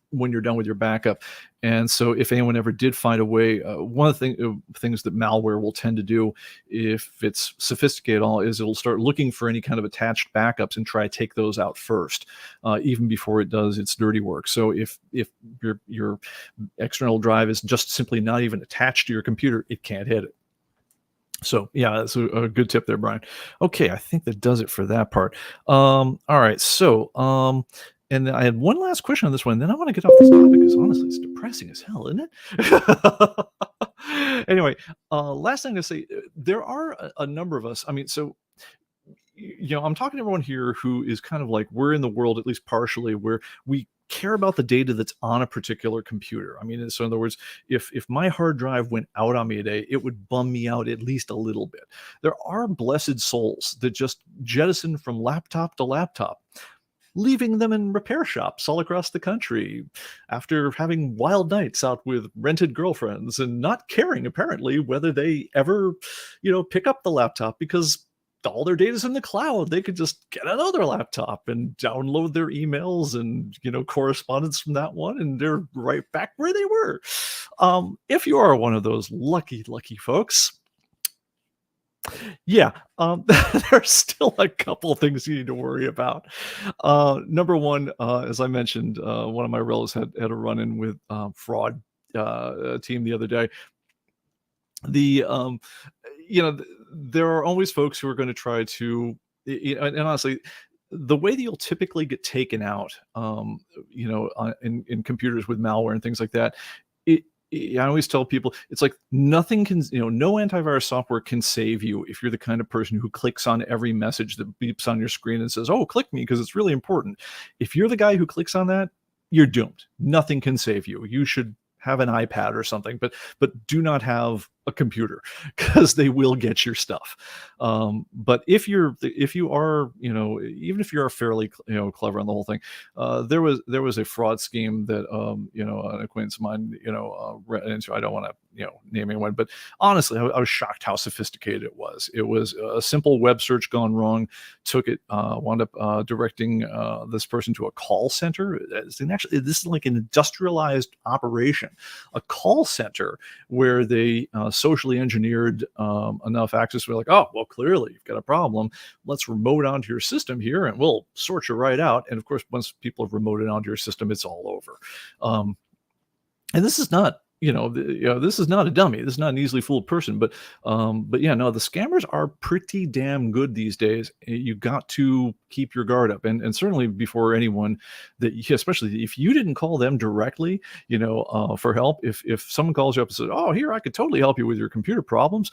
when you're done with your backup. And so if anyone ever did find a way, one of the things that malware will tend to do, if it's sophisticated at all, is it'll start looking for any kind of attached backups and try to take those out first, even before it does its dirty work. So if your external drive is just simply not even attached to your computer, it can't hit it. So yeah, that's a good tip there, Brian. Okay, I think that does it for that part. All right, so and I had one last question on this one. Then I want to get off this topic, because honestly, it's depressing as hell, isn't it? Anyway, last thing I'm gonna say, there are a number of us. I mean, so I'm talking to everyone here who is kind of like, we're in the world, at least partially, where we care about the data that's on a particular computer. I mean, so in other words, if my hard drive went out on me today, it would bum me out at least a little bit. There are blessed souls that just jettison from laptop to laptop, leaving them in repair shops all across the country after having wild nights out with rented girlfriends and not caring, apparently, whether they ever, pick up the laptop, because all their data's in the cloud. They could just get another laptop and download their emails and correspondence from that one, and they're right back where they were. If you are one of those lucky folks, yeah, there's still a couple things you need to worry about. Number one, as I mentioned, one of my relatives had a run-in with fraud team the other day. There are always folks who are going to try to, and honestly, the way that you'll typically get taken out, in computers with malware and things like that, I always tell people, it's like nothing can, no antivirus software can save you if you're the kind of person who clicks on every message that beeps on your screen and says, "Oh, click me because it's really important." If you're the guy who clicks on that, you're doomed. Nothing can save you. You should have an iPad or something, but do not have a computer, because they will get your stuff. But if you are, even if you're fairly, clever on the whole thing, there was a fraud scheme that, an acquaintance of mine, ran into. I don't want to, name anyone, but honestly, I was shocked how sophisticated it was. It was a simple web search gone wrong, wound up directing this person to a call center. And actually, this is like an industrialized operation, a call center where they socially engineered enough access. We're like, "Oh, well, clearly you've got a problem. Let's remote onto your system here, and we'll sort you right out." And of course, once people have remoted onto your system, it's all over. And this is not, this is not a dummy. This is not an easily fooled person. But yeah, no, the scammers are pretty damn good these days. You got to keep your guard up, and certainly before anyone especially if you didn't call them directly, for help. If someone calls you up and says, "Oh, here, I could totally help you with your computer problems,"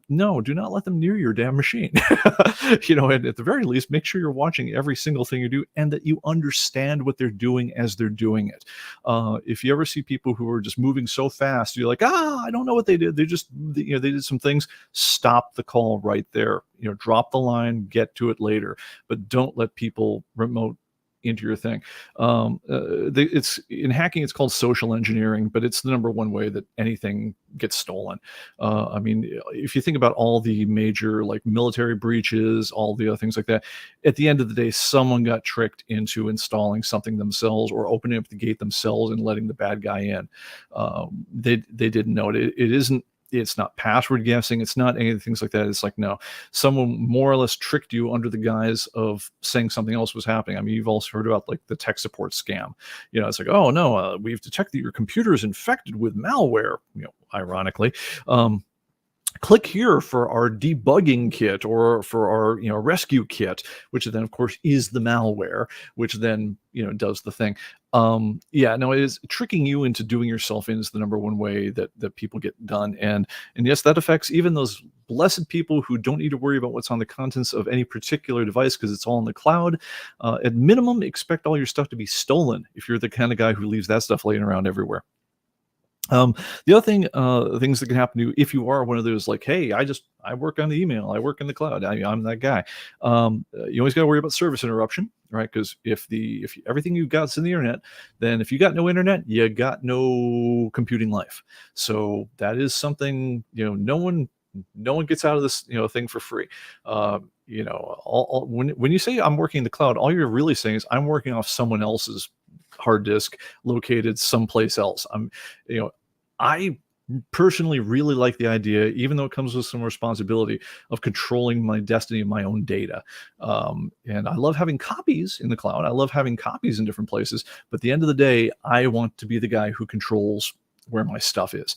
no, do not let them near your damn machine. And at the very least, make sure you're watching every single thing you do, and that you understand what they're doing as they're doing it. If you ever see people who are just moving so fast, you're like, I don't know what they did. They did some things. Stop the call right there. Drop the line, get to it later, but don't let people remote into your thing. It's in hacking, it's called social engineering, but it's the number one way that anything gets stolen. I mean, if you think about all the major like military breaches, all the other things like that, at the end of the day, someone got tricked into installing something themselves or opening up the gate themselves and letting the bad guy in. They didn't know it. It's not password guessing. It's not any things like that. It's like, no, someone more or less tricked you under the guise of saying something else was happening. I mean, you've also heard about like the tech support scam. It's like, oh no, we've detected your computer is infected with malware. Ironically, click here for our debugging kit or for our rescue kit, which then of course is the malware, which then does the thing. No, it is tricking you into doing yourself in is the number one way that people get done. And yes, that affects even those blessed people who don't need to worry about what's on the contents of any particular device because it's all in the cloud. At minimum, expect all your stuff to be stolen if you're the kind of guy who leaves that stuff laying around everywhere. The other things that can happen to you if you are one of those like, hey, I work on the email, I work in the cloud, I'm that guy. You always got to worry about service interruption, right? Because if everything you got's in the internet, then if you got no internet, you got no computing life. So that is something no one gets out of this thing for free. When you say I'm working in the cloud, all you're really saying is I'm working off someone else's hard disk located someplace else. I personally really like the idea, even though it comes with some responsibility, of controlling my destiny of my own data. And I love having copies in the cloud. I love having copies in different places. But at the end of the day, I want to be the guy who controls where my stuff is.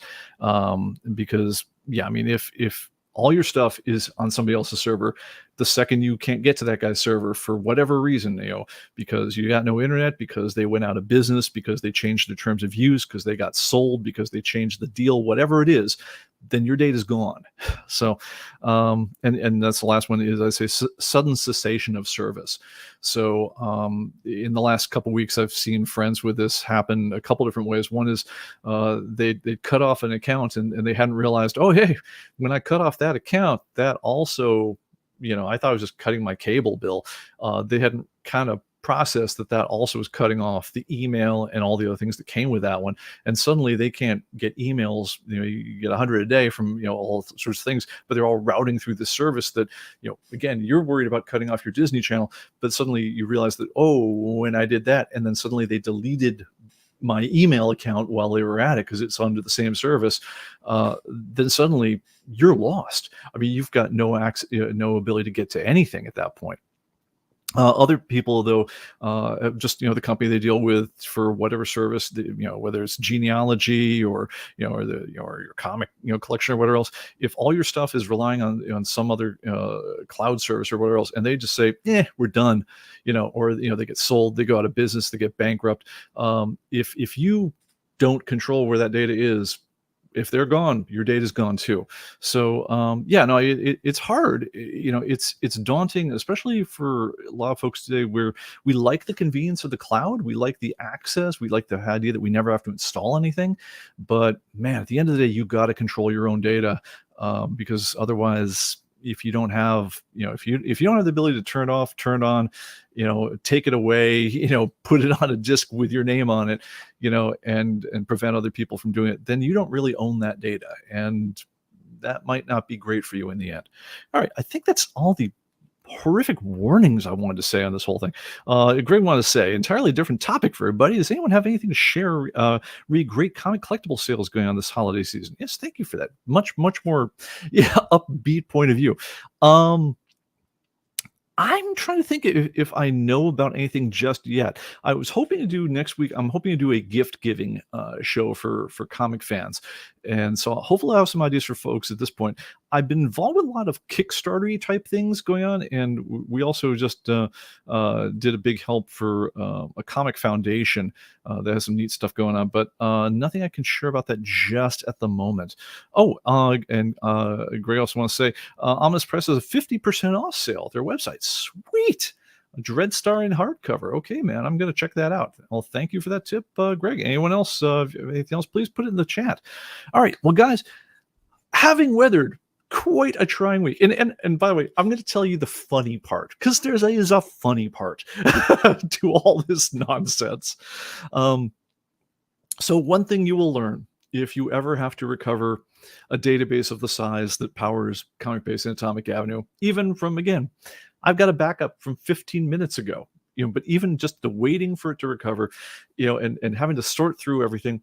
Because, yeah, I mean, if all your stuff is on somebody else's server, the second you can't get to that guy's server for whatever reason, because you got no internet, because they went out of business, because they changed the terms of use, because they got sold, because they changed the deal, whatever it is, then your data is gone. So, and that's the last one is, I say, sudden cessation of service. So in the last couple of weeks, I've seen friends with this happen a couple different ways. One is they cut off an account and they hadn't realized, oh, hey, when I cut off that account, that also, I thought I was just cutting my cable bill. They hadn't kind of processed that also was cutting off the email and all the other things that came with that one. And suddenly they can't get emails. You get 100 a day from, all sorts of things, but they're all routing through the service that, again, you're worried about cutting off your Disney Channel, but suddenly you realize that, oh, when I did that, and then suddenly they deleted my email account while they were at it because it's under the same service, then suddenly you're lost. I mean, you've got no access, no ability to get to anything at that point. Other people, though, just the company they deal with for whatever service, whether it's genealogy or or your comic collection or whatever else. If all your stuff is relying on some other cloud service or whatever else, and they just say, we're done, or they get sold, they go out of business, they get bankrupt. If you don't control where that data is, if they're gone, your data's gone too. So it's hard. It's daunting, especially for a lot of folks today, where we like the convenience of the cloud, we like the access, we like the idea that we never have to install anything. But man, at the end of the day, you got to control your own data, because otherwise, if you don't have, if you don't have the ability to turn off, turn on, take it away, put it on a disk with your name on it, and prevent other people from doing it, then you don't really own that data. And that might not be great for you in the end. All right. I think that's all the horrific warnings I wanted to say on this whole thing. Greg wanted to say, entirely different topic for everybody. Does anyone have anything to share? Really great comic collectible sales going on this holiday season. Yes, thank you for that. Much more upbeat point of view. I'm trying to think if I know about anything just yet. I was hoping to do next week. I'm hoping to do a gift giving show for comic fans, and so hopefully I have some ideas for folks at this point. I've been involved with a lot of Kickstarter type things going on, and we also just did a big help for a comic foundation that has some neat stuff going on. But nothing I can share about that just at the moment. Oh, and Greg also want to say Ominous Press has a 50% off sale. Their website, sweet. Dreadstar in hardcover. Okay, man, I'm going to check that out. Well, thank you for that tip, Greg. Anyone else? Anything else? Please put it in the chat. All right, well, guys, having weathered quite a trying week, and by the way, I'm going to tell you the funny part because is a funny part to all this nonsense. So one thing you will learn if you ever have to recover a database of the size that powers ComicBase and Atomic Avenue, even from, again, I've got a backup from 15 minutes ago, but even just the waiting for it to recover, and having to sort through everything,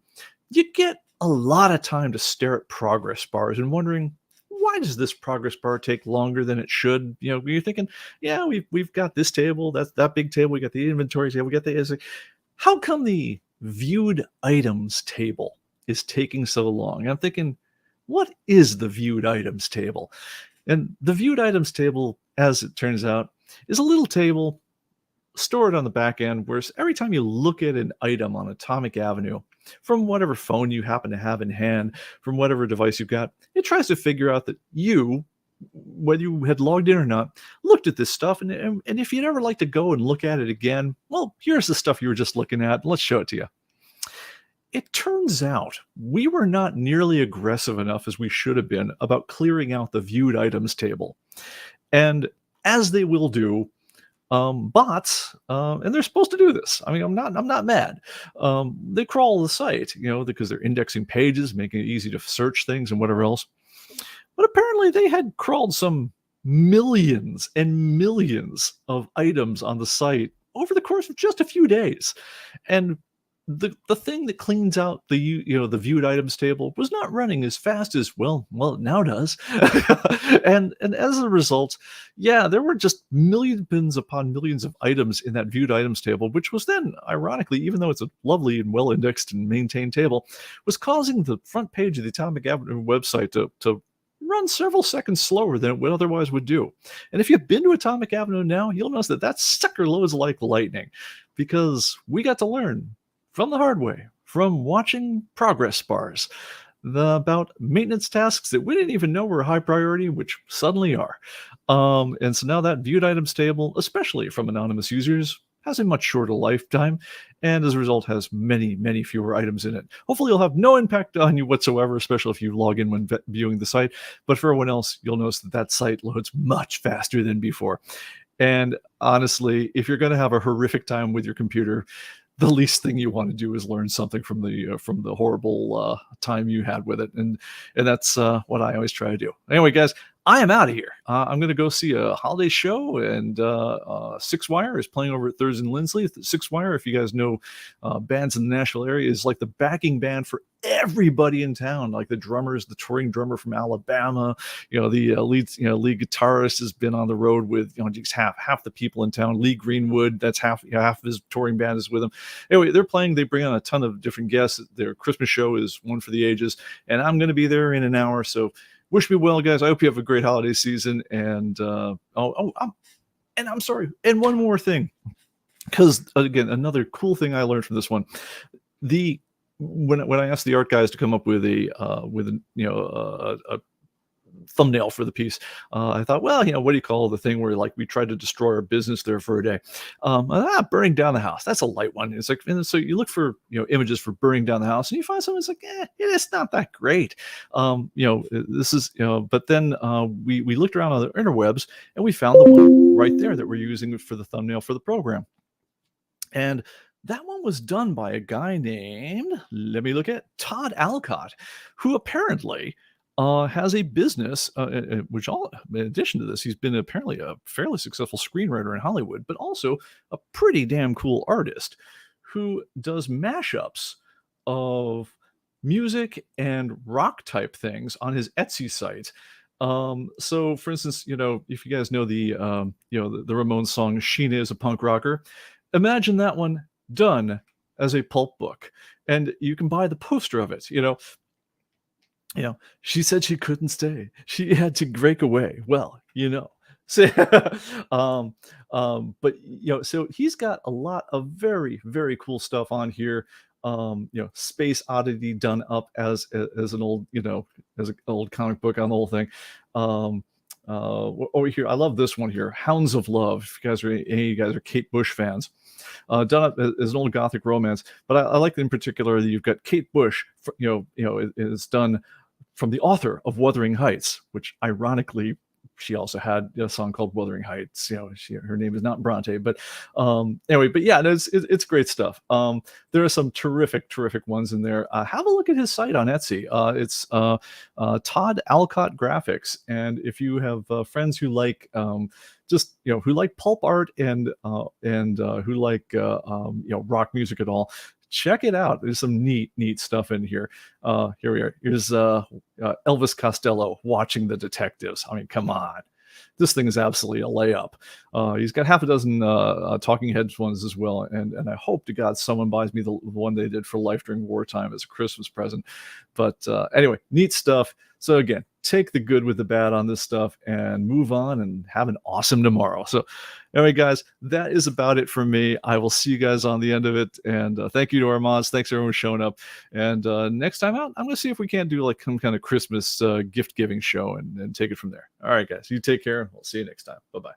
you get a lot of time to stare at progress bars and wondering, why does this progress bar take longer than it should? You're thinking, yeah, we've got this table, that's that big table, we got the inventory table, we got the, how come the viewed items table is taking so long? And I'm thinking, what is the viewed items table? And the viewed items table, as it turns out, is a little table stored on the back end where every time you look at an item on Atomic Avenue, from whatever phone you happen to have in hand, from whatever device you've got, it tries to figure out that you, whether you had logged in or not, looked at this stuff. And if you'd ever like to go and look at it again, well, here's the stuff you were just looking at. Let's show it to you. It turns out we were not nearly aggressive enough as we should have been about clearing out the viewed items table. And as they will do, bots, and they're supposed to do this. I mean, I'm not mad. They crawl the site, because they're indexing pages, making it easy to search things and whatever else. But apparently they had crawled some millions and millions of items on the site over the course of just a few days. And the thing that cleans out the the viewed items table was not running as fast as well it now does. and as a result, yeah, there were just millions upon millions of items in that viewed items table, which was then, ironically, even though it's a lovely and well indexed and maintained table, was causing the front page of the Atomic Avenue website to run several seconds slower than it would otherwise would do. And if you've been to Atomic Avenue now, you'll notice that sucker loads like lightning, because we got to learn from the hard way, from watching progress bars, about maintenance tasks that we didn't even know were high priority, which suddenly are. And so now that viewed items table, especially from anonymous users, has a much shorter lifetime, and as a result has many, many fewer items in it. Hopefully it'll have no impact on you whatsoever, especially if you log in when viewing the site. But for everyone else, you'll notice that site loads much faster than before. And honestly, if you're going to have a horrific time with your computer, the least thing you want to do is learn something from the horrible time you had with it, and that's what I always try to do. Anyway, guys, I am out of here. I'm going to go see a holiday show, and Six Wire is playing over at Thurs and Lindsley. Six Wire, if you guys know bands in the Nashville area, is like the backing band for everybody in town. Like the drummers, the touring drummer from Alabama, the lead guitarist has been on the road with just half the people in town. Lee Greenwood, that's half of his touring band is with him. Anyway, they're playing. They bring on a ton of different guests. Their Christmas show is one for the ages, and I'm going to be there in an hour. So wish me well, guys. I hope you have a great holiday season. And I'm sorry. And one more thing, because again, another cool thing I learned from this one, when I asked the art guys to come up with a thumbnail for the piece, I thought, well, what do you call the thing where we tried to destroy our business there for a day? Burning down the house. That's a light one. It's and so you look for images for burning down the house, and you find something that's it's not that great. This is but then we looked around on the interwebs, and we found the one right there that we're using for the thumbnail for the program. And that one was done by a guy named, let me look at, Todd Alcott, who apparently has a business, which in addition to this, he's been apparently a fairly successful screenwriter in Hollywood, but also a pretty damn cool artist who does mashups of music and rock type things on his Etsy site. So for instance, if you guys know the Ramones song "Sheena is a Punk Rocker," imagine that one done as a pulp book, and you can buy the poster of it. She said she couldn't stay. She had to break away. Well, So, um, but so he's got a lot of very, very cool stuff on here. Space Oddity done up as an old, as an old comic book on the whole thing. Um, Over here, I love this one here, Hounds of Love. If you guys are any of you guys are Kate Bush fans, done up as an old gothic romance. But I like in particular that you've got Kate Bush, is done from the author of Wuthering Heights, which ironically she also had a song called Wuthering Heights. Her name is not Bronte, but anyway, but yeah, no, it's great stuff. There are some terrific, terrific ones in there. Have a look at his site on Etsy. It's Todd Alcott Graphics, and if you have friends who like just who like pulp art and who like rock music at all, check it out. There's some neat stuff in here. Here we are. Here's Elvis Costello watching the detectives. I mean, come on. This thing is absolutely a layup. He's got half a dozen Talking Heads ones as well, and I hope to God someone buys me the one they did for life during wartime as a Christmas present. But anyway, neat stuff. So again, take the good with the bad on this stuff and move on and have an awesome tomorrow. So anyway, guys, that is about it for me. I will see you guys on the end of it. And thank you to our mods. Thanks everyone for showing up. And next time out, I'm going to see if we can't do like some kind of Christmas gift giving show and take it from there. All right, guys, you take care. We'll see you next time. Bye-bye.